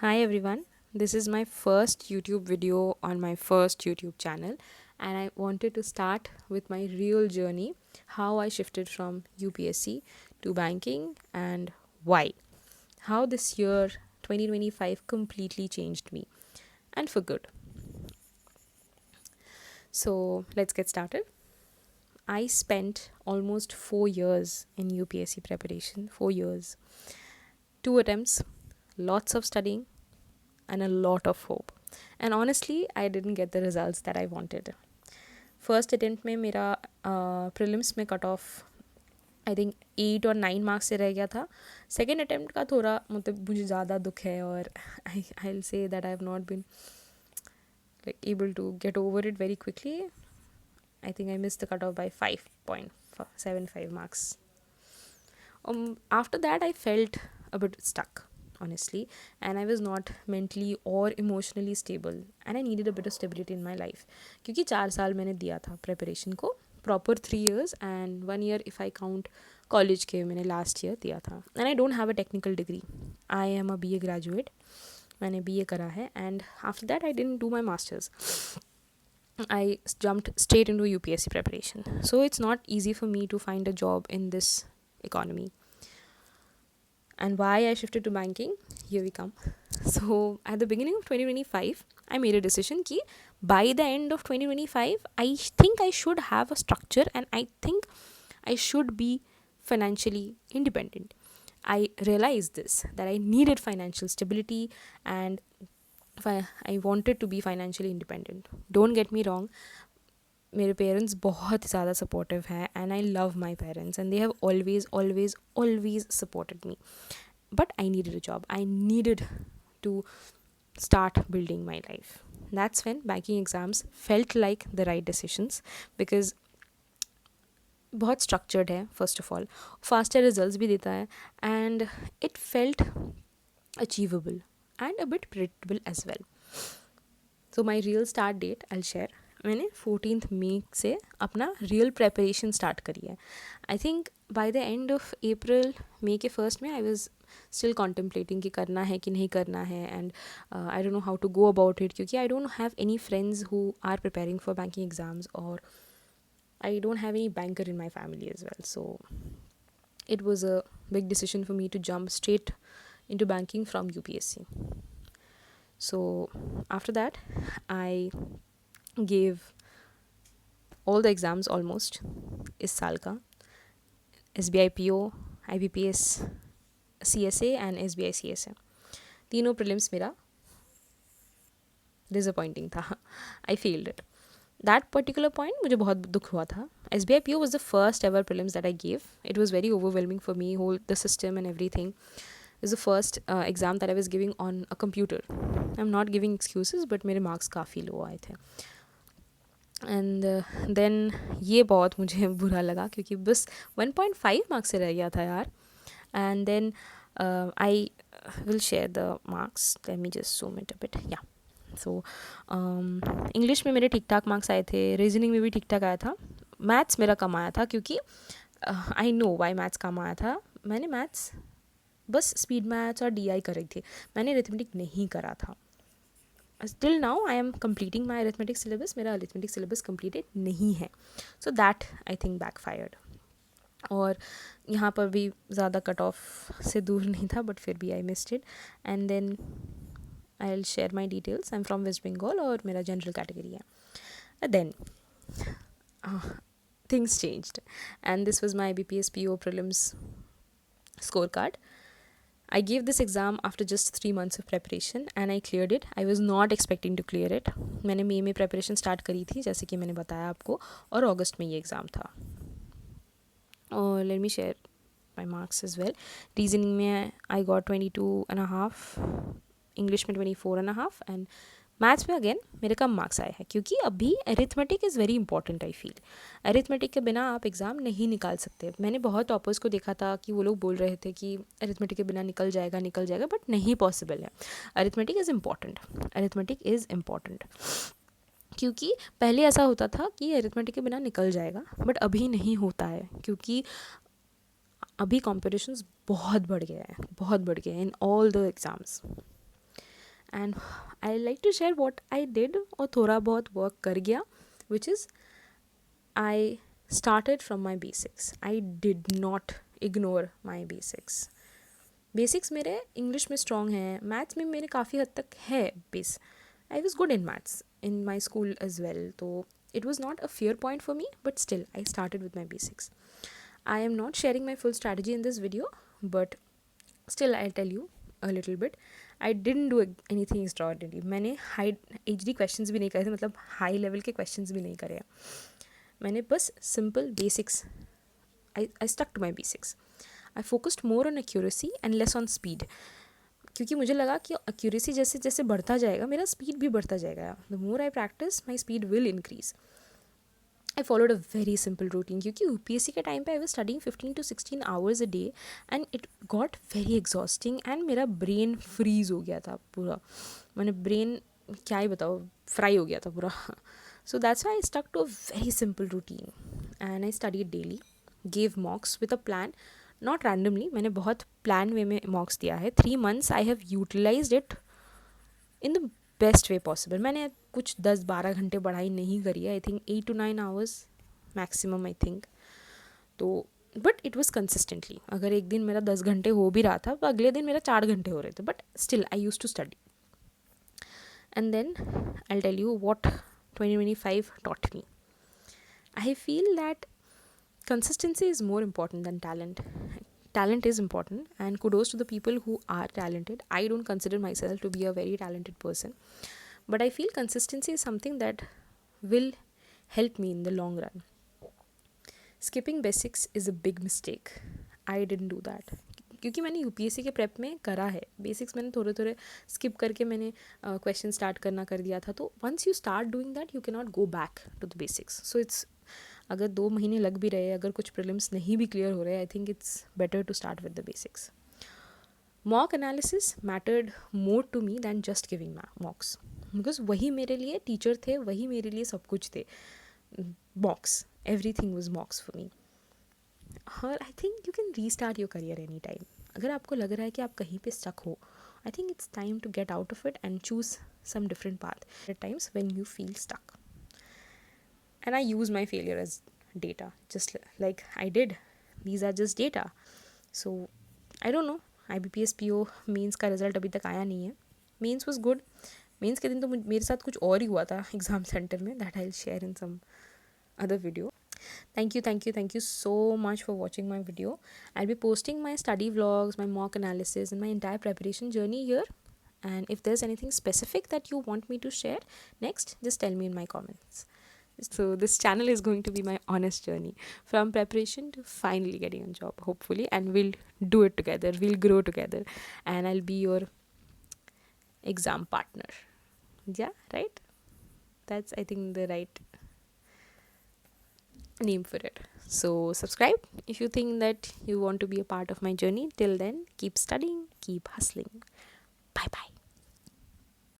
Hi everyone, this is my first YouTube video on my first YouTube channel, and I wanted to start with my real journey, how I shifted from UPSC to banking and why. How this year 2025 completely changed me and for good. So let's get started. I spent almost 4 years in UPSC preparation, 4 years, two attempts, lots of studying, and a lot of hope. And honestly, I didn't get the results that I wanted. First attempt में मेरा prelims में cut off I think 8 और 9 marks से रह गया था. Second attempt का थोड़ा मतलब मुझे ज़्यादा दुख है और I will say that I have not been like able to get over it very quickly. I think I missed the cutoff by 5.75 marks. After that, I felt a bit stuck, honestly, and I was not mentally or emotionally stable, and I needed a bit of stability in my life. क्योंकि 4 साल मैंने दिया था preparation को, proper 3 years and 1 year if I count college के मैंने last year दिया था. And I don't have a technical degree. I am a BA graduate. मैंने BA करा है and after that I didn't do my masters. I jumped straight into UPSC preparation. So it's not easy for me to find a job in this economy. And why I shifted to banking, here we come. So at the beginning of 2025, I made a decision कि by the end of 2025, I think I should have a structure and I think I should be financially independent. I realized this, that I needed financial stability and I wanted to be financially independent. Don't get me wrong, मेरे parents बहुत ज़्यादा supportive हैं and I love my parents and they have always always always supported me. But I needed a job. I needed to start building my life. That's when banking exams felt like the right decisions because बहुत structured है first of all, faster results भी देता है and it felt achievable and a bit predictable as well. So my real start date I'll share. मैंने 14th मई से अपना real preparation start करी है. I think by the end of April मई के फर्स्ट में आई वॉज स्टिल कॉन्टम्पलेटिंग कि करना है कि नहीं करना है and I don't know how to go about it क्योंकि I don't have any friends who are preparing for banking exams और I don't have any banker in my family as well. So it was a big decision for me to jump straight into banking from UPSC. So after that, I gave all the exams almost इस साल का. SBI PO, IBPS, CSA and SBI CSA. तीनों prelims मेरा disappointing था. I failed it. That particular point मुझे बहुत दुख हुआ था. SBI PO was the first ever prelims that I gave. It was very overwhelming for me, whole the system and everything. It was the first exam that I was giving on a computer. I'm not giving excuses, but मेरे marks काफ़ी लो आए थे. And then ये बहुत मुझे बुरा लगा क्योंकि बस 1.5 मार्क्स से रह गया था यार. And then I will share the marks. Let me just zoom it a bit. Yeah so English में मेरे ठीक ठाक मार्क्स आए थे, रीजनिंग में भी ठीक ठाक आया था. मैथ्स मेरा कम आया था क्योंकि आई नो वाई मैथ्स कम आया था. मैंने मैथ्स बस स्पीड मैथ्स और DI करी थी, मैंने अरिथमेटिक नहीं करा था. Still now I am completing my arithmetic syllabus. मेरा arithmetic syllabus completed नहीं है. So that I think backfired. और यहाँ पर भी ज़्यादा कट ऑफ से दूर नहीं था बट फिर भी I missed it. And then I'll share my details. I'm from West Bengal और मेरा general category है. And then things changed and this was my BPS PO prelims scorecard. I gave this exam after just 3 months of preparation and I cleared it. I was not expecting to clear it. मैंने मई में preparation start करी थी जैसे कि मैंने बताया आपको और अगस्त में ये एग्ज़ाम था. और let me share my marks as well. Reasoning में I got 22.5, English में 24.5 and मैथ्स में अगेन मेरे कम मार्क्स आए हैं क्योंकि अभी arithmetic is very important. I feel arithmetic के बिना आप एग्ज़ाम नहीं निकाल सकते. मैंने बहुत टॉपर्स को देखा था कि वो लोग बोल रहे थे कि अरिथमेटिक के बिना निकल जाएगा बट नहीं पॉसिबल है. Arithmetic is important. Arithmetic is important क्योंकि पहले ऐसा होता था कि अरिथमेटिक के बिना निकल जाएगा बट अभी नहीं होता है क्योंकि अभी कॉम्पिटिशन्स बहुत बढ़ गया है in all the exams. And I like to share what I did, और थोड़ा बहुत वर्क कर गया, which is I started from my basics. I did not ignore my basics. Basics मेरे इंग्लिश में स्ट्रॉन्ग हैं, मैथ्स में मेरे काफ़ी हद तक है base. I was good in maths in my school as well, तो it was not a fear point for me, but still I started with my basics. I am not sharing my full strategy in this video, but still I'll tell you a little bit. I didn't do anything extraordinary. मैंने high HD questions भी नहीं करे थे, मतलब high level के questions भी नहीं करे. मैंने बस simple basics, I stuck to my basics. I focused more on accuracy and less on speed, क्योंकि मुझे लगा कि एक्यूरेसी जैसे जैसे बढ़ता जाएगा मेरा स्पीड भी बढ़ता जाएगा. The more I practice my speed will increase. I followed a very simple routine, क्योंकि UPSC के टाइम पे I was studying 15 to 16 hours a day and it got very exhausting and मेरा ब्रेन फ्रीज हो गया था पूरा. मैंने brain क्या ही बताओ, फ्राई हो गया था पूरा. So that's why I stuck to a very simple routine and I studied daily, gave mocks with a plan, not randomly. मैंने बहुत plan way में mocks दिया है. 3 months I have utilized it in the best way possible. मैंने कुछ 10-12 घंटे पढ़ाई नहीं करी है. I think 8 to 9 hours maximum I think. तो बट इट वॉज कंसिस्टेंटली. अगर एक दिन मेरा 10 घंटे हो भी रहा था तो अगले दिन मेरा 4 घंटे हो रहे थे, but still I use to study. And then I tell you what 2025 taught me. I feel that consistency is more important than talent. Talent is important, and kudos to the people who are talented. I don't consider myself to be a very talented person, but I feel consistency is something that will help me in the long run. Skipping basics is a big mistake. I didn't do that. क्योंकि मैंने UPSC के prep में करा है. Basics मैंने थोड़े थोड़े skip करके मैंने क्वेश्चन स्टार्ट करना कर दिया था. तो once you start doing that you can not go back to the basics. So it's, अगर 2 महीने लग भी रहे, अगर कुछ प्रीलिम्स नहीं भी क्लियर हो रहे, I think it's better to start with the basics. Mock analysis mattered more to me than just giving mocks, because वही मेरे लिए टीचर थे, वही मेरे लिए सब कुछ थे. Mocks, everything was mocks for me. और I think you can restart your career any time. अगर आपको लग रहा है कि आप कहीं पे स्टक हो, I think it's time to get out of it and choose some different path at times when you feel stuck. And I use my failure as data, just like I did. These are just data. So I don't know, IBPS PO mains का result अभी तक आया नहीं है. Mains was good. Mains के दिन तो मेरे साथ कुछ और ही हुआ था एग्ज़ाम सेंटर में, that I will share in some other video. Thank you so much for watching my video. I'll be posting my study vlogs, my mock analysis, and my entire preparation journey here. And if there's anything specific that you want me to share next, just tell me in my comments. So this channel is going to be my honest journey from preparation to finally getting a job, hopefully, and we'll do it together. We'll grow together, and I'll be your exam partner. Yeah, right? That's, I think, the right name for it. So subscribe if you think that you want to be a part of my journey. Till then, keep studying, keep hustling. Bye bye.